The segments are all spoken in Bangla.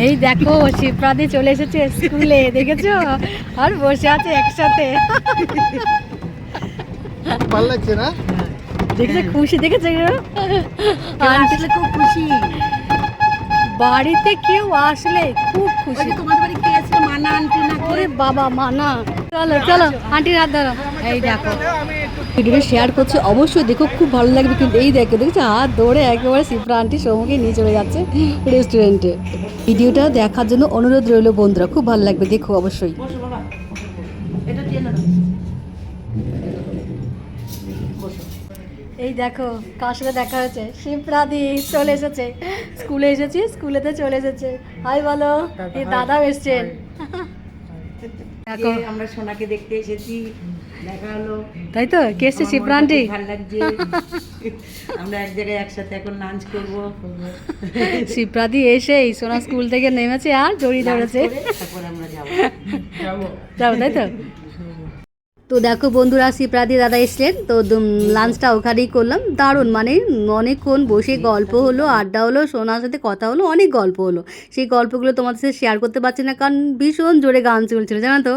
এই দেখো শিপ্রাদি চলে এসেছে স্কুলে, দেখেছো? আর বসে আছে একসাথে। ভালো লাগছে না? দেখেছো খুশি, দেখেছো? আসলে খুব খুশি। বাড়িতে কেউ আসলে খুব খুশি। তোমাদের বাড়ি কে আছে? মানা আন্টি না? ওরে বাবা মানা, চলো চলো আন্টির হাত ধরো। এই দেখো ভিডিওটা শেয়ার করছি, অবশ্যই দেখো, খুব ভালো লাগবে। কিন্তু এই দেখো, দেখছো হাত ধরে একেবারে শিপ্রা আন্টি সম্মুখে নিয়ে চলে যাচ্ছে রেস্টুরেন্টে। ভিডিওটা দেখার জন্য অনুরোধ রইল বন্ধুরা, খুব ভালো লাগবে, দেখো অবশ্যই। এটা দিয়ে না। এই দেখো কার সাথে দেখা হয়েছে, শিপ্রাদি চলে এসেছে স্কুলে, এসেছি স্কুলেতে চলে এসেছে। হাই বলো, এই দাদাও এসছেন। দেখো আমরা সোনাকে দেখতে এসেছি, দেখা হলো। তাই তো, কে এসছে? শিপ্রা আন্টি। ভালো লাগছে। আমরা এক জায়গায় একসাথে এখন লাঞ্চ করব। শিপ্রাদি এসে এই সোনা স্কুল থেকে নেমেছে আর জড়িয়ে ধরেছে। তারপর আমরা যাব। যাবো তাই তো। তো দেখো বন্ধুরা, শিপ্রাদি দাদা এসছেন, তো লাঞ্চটা ওখানেই করলাম। দারুণ, মানে অনেকক্ষণ বসে গল্প হলো, আড্ডা হলো, সোনার সাথে কথা হলো, অনেক গল্প হলো। সেই গল্পগুলো তোমাদের সাথে শেয়ার করতে পারছি না, কারণ ভীষণ জোরে গান চলছিল, জানো তো।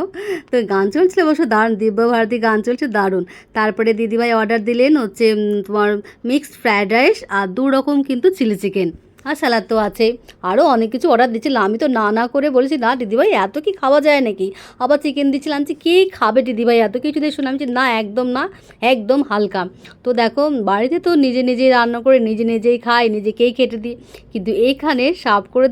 তো গান চলছিল অবশ্য দারুণ, দিব্যভারতী গান চলছে দারুণ। তারপরে দিদিভাই অর্ডার দিলেন হচ্ছে তোমার মিক্সড ফ্রায়েড রাইস আর 2 রকম কিন্তু চিলি চিকেন, আর স্যালাড তো আছে, আরও অনেক কিছু অর্ডার দিচ্ছিলাম। আমি তো না করে বলেছি, না দিদিভাই এত কি খাওয়া যায় নাকি। আবার চিকেন দিচ্ছিলাম, যে কী খাবে দিদিভাই এত কিছু দিয়ে? শুনলাম যে না, একদম না, একদম হালকা। তো দেখো বাড়িতে তো নিজে নিজেই রান্না করে নিজে নিজেই খাই, নিজেকেই খেতে দিই, কিন্তু এইখানে সার্ভ করে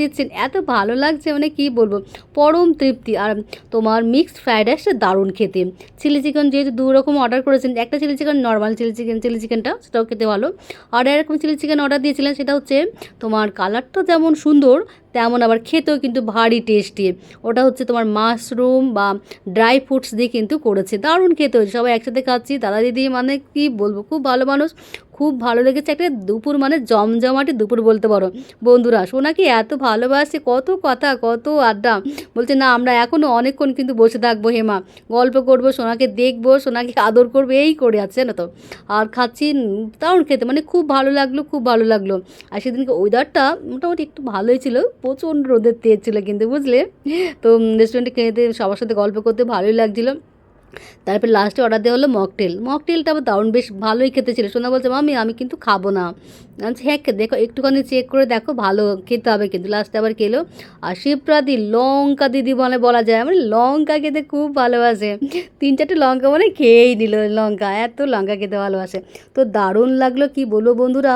দিচ্ছেন, এত ভালো লাগছে, মানে কী বলবো, পরম তৃপ্তি। আর তোমার মিক্সড ফ্রায়েড রাইসটা দারুণ খেতে। চিলি চিকেন যেহেতু 2 রকম অর্ডার করেছেন, একটা চিলি চিকেন নর্মাল চিলি চিকেনটা, সেটাও খেতে ভালো। আর এরকম চিলি চিকেন অর্ডার দিয়েছিলেন, সেটা হচ্ছে তোমার কালারটা যেমন সুন্দর তেমন আবার খেতেও কিন্তু ভারী টেস্টি। ওটা হচ্ছে তোমার মাশরুম বা ড্রাই ফ্রুটস দিয়ে কিন্তু করেছে, দারুণ খেতে হয়েছে। সবাই একসাথে খাচ্ছি, দাদা দিদি মানে কি বলবো, খুব ভালো মানুষ, খুব ভালো লেগেছে। একটা দুপুর মানে জমজমাটি দুপুর বলতে পারো। বন্ধুরা সোনাকে এত ভালোবাসে, কত কথা কত আড্ডা, বলছে না আমরা এখনও অনেকক্ষণ কিন্তু বসে থাকবো হেমা, গল্প করবো, সোনাকে দেখবো, সোনাকে আদর করবো, এই করে আছে না তো। আর খাচ্ছি, দারুণ খেতে, মানে খুব ভালো লাগলো, খুব ভালো লাগলো। আর সেদিনকে ওয়েদারটা মোটামুটি একটু ভালোই ছিল, প্রচণ্ড রোদের তেজ ছিল কিন্তু, বুঝলে। তো রেস্টুরেন্টে খেতে সবার সাথে গল্প করতে ভালোই লাগছিলো। তারপরে লাস্টে অর্ডার দেওয়া হলো মকটেলটা আবার দারুণ বেশ ভালোই খেতে ছিল। সোনা বলছে মামি আমি কিন্তু খাবো না। আমি হ্যাঁ দেখো একটুখানি চেক করে দেখো, ভালো খেতে হবে কিন্তু। লাস্টে আবার খেলো। আর শিপ্রাদি লঙ্কা দিদি মানে বলা যায়, মানে লঙ্কা খেতে খুব ভালোবাসে, 3-4টে লঙ্কা মানে খেয়েই নিল, লঙ্কা এত লঙ্কা খেতে ভালোবাসে। তো দারুণ লাগলো, কি বলবো বন্ধুরা,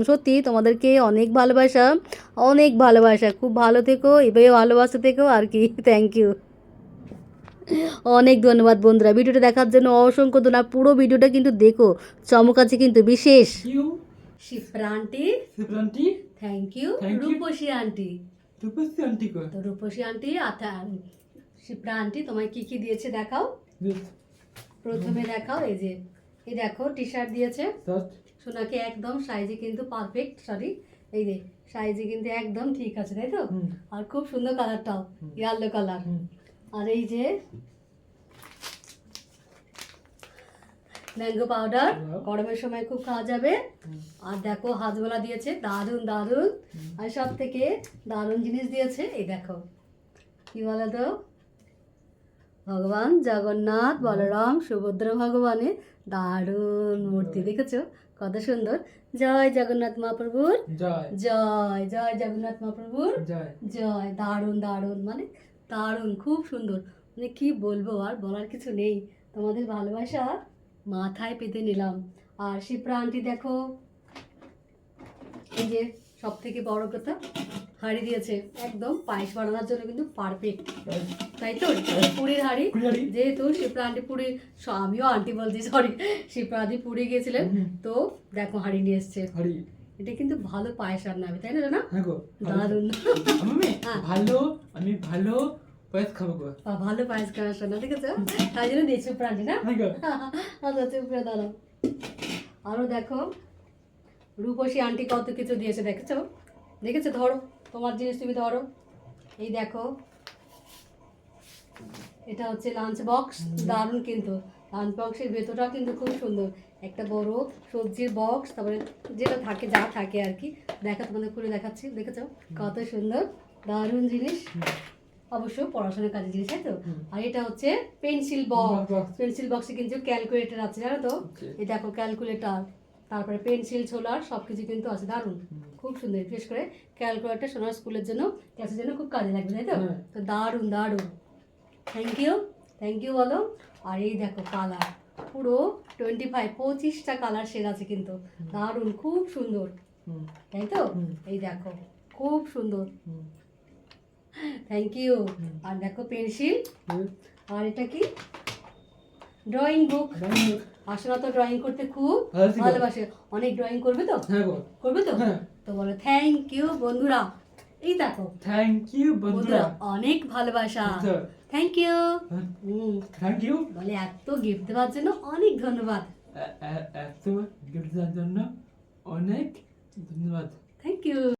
সত্যি তোমাদেরকে অনেক ভালোবাসা, অনেক ভালোবাসা, খুব ভালো থেকো, এভাবে ভালোবাসা থেকো আর কি। থ্যাংক ইউ, অনেক ধন্যবাদ বন্ধুরা ভিডিওটা দেখার জন্য, অসংখ্য ধন্যবাদ। পুরো ভিডিওটা কিন্তু দেখো, চমক আছে কিন্তু বিশেষ। Shipra aunty, thank you. Rupasi aunty, তো রূপসী আন্টি শিপ্রা আন্টি তোমায় কি কি দিয়েছে দেখাও। প্রথমে দেখাও, এই দেখো টি শার্ট দিয়েছে সোনাকে, একদম সাইজে কিন্তু পারফেক্ট, সরি এই যে সাইজে কিন্তু একদম ঠিক আছে, তাই তো। আর খুব সুন্দর কালারটাও, ইয়েলো কালার। আর এই যে ম্যাঙ্গো পাউডার, গরমের সময় খুব খাওয়া যাবে। আর দেখো হাজমোলা দিয়েছে, দারুণ দারুণ। আর সব থেকে দারুণ জিনিস দিয়েছে, এই দেখো কি বলো তো, ভগবান জগন্নাথ বলরাম সুভদ্রা ভগবানের দারুণ মূর্তি, দেখেছো কত সুন্দর। জয় জগন্নাথ মহাপ্রভুর জয়, জয় জয় জগন্নাথ মহাপ্রভুর জয় জয়। দারুণ দারুণ, মানে দারুণ, খুব সুন্দর, মানে কি বলবো, আর বলার কিছু নেই। তোমাদের ভালোবাসা মাথায় পেতে নিলাম। আর শিপ্রা আন্টি দেখো, এই যে সব থেকে বড় কথা হাঁড়ি দিয়েছে, একদম পায়েস বানানোর জন্য কিন্তু পারফেক্ট, তাই তো। পুরীর হাঁড়ি, যেহেতু শিপ্রা আন্টি পুরী, আমিও আন্টি বলছি সরি, শিপ্রা আন্টি পুরী গিয়েছিলেন, তো দেখো হাঁড়ি নিয়ে এসছে। এটা কিন্তু ভালো পায়েস রান্না হবে, তাই না? দারুণ, ভালো, আমি ভালো পায়েস খাবো, ভালো পায়েস খাওয়ার শোনা, ঠিক আছে, তাই জন্য দিয়েছি শিপ্রা আন্টি না। আচ্ছা চুপ করে দাঁড়াও। আরও দেখো রূপসী আন্টি কত কিছু দিয়েছে, দেখেছো দেখেছো, ধরো তোমার জিনিস তুমি ধরো। এই দেখো এটা হচ্ছে লাঞ্চ বক্স, দারুণ কিন্তু, লাঞ্চ বক্সের ভেতরটা কিন্তু খুব সুন্দর, একটা বড় সবজির বক্স, তারপরে যেটা থাকে যা থাকে আর কি, তোমাদের খুলে দেখাচ্ছি, দেখেছো কত সুন্দর, দারুণ জিনিস, অবশ্য পড়াশোনার কাজে জিনিস, তাই তো। আর এটা হচ্ছে পেন্সিল বক্স, পেন্সিল বক্সে কিন্তু ক্যালকুলেটর আছে, জানো তো, এই দেখো ক্যালকুলেটর, তারপরে পেন্সিল ছোলার সবকিছু কিন্তু আছে, দারুণ, খুব সুন্দর, বিশেষ করে ক্যালকুলেটর সোনার স্কুলের জন্য, ক্লাসের জন্য খুব কাজে লাগবে, তাই তো। তো দারুণ দারুণ, থ্যাংক ইউ বলো। আর এই দেখো কালার পুরো 25টা কালার শেড আছে কিন্তু, দারুণ, খুব সুন্দর, তাই তো। এই দেখো খুব সুন্দর, থ্যাংক ইউ। আর দেখো পেন্সিল, আর এটা কি, ড্রয়িং বুক। আসলে তো ড্রয়িং করতে খুব ভালোবাসে, অনেক ড্রয়িং করবে তো, করবে তো, তো বলো থ্যাংক ইউ বন্ধুরা। এই দেখো থ্যাংক ইউ বন্ধুরা, অনেক ভালোবাসা, থ্যাংক ইউ, থ্যাংক ইউ, বলে এত গিফট দেওয়ার জন্য অনেক ধন্যবাদ, এত গিফট দেওয়ার জন্য অনেক ধন্যবাদ, থ্যাংক ইউ।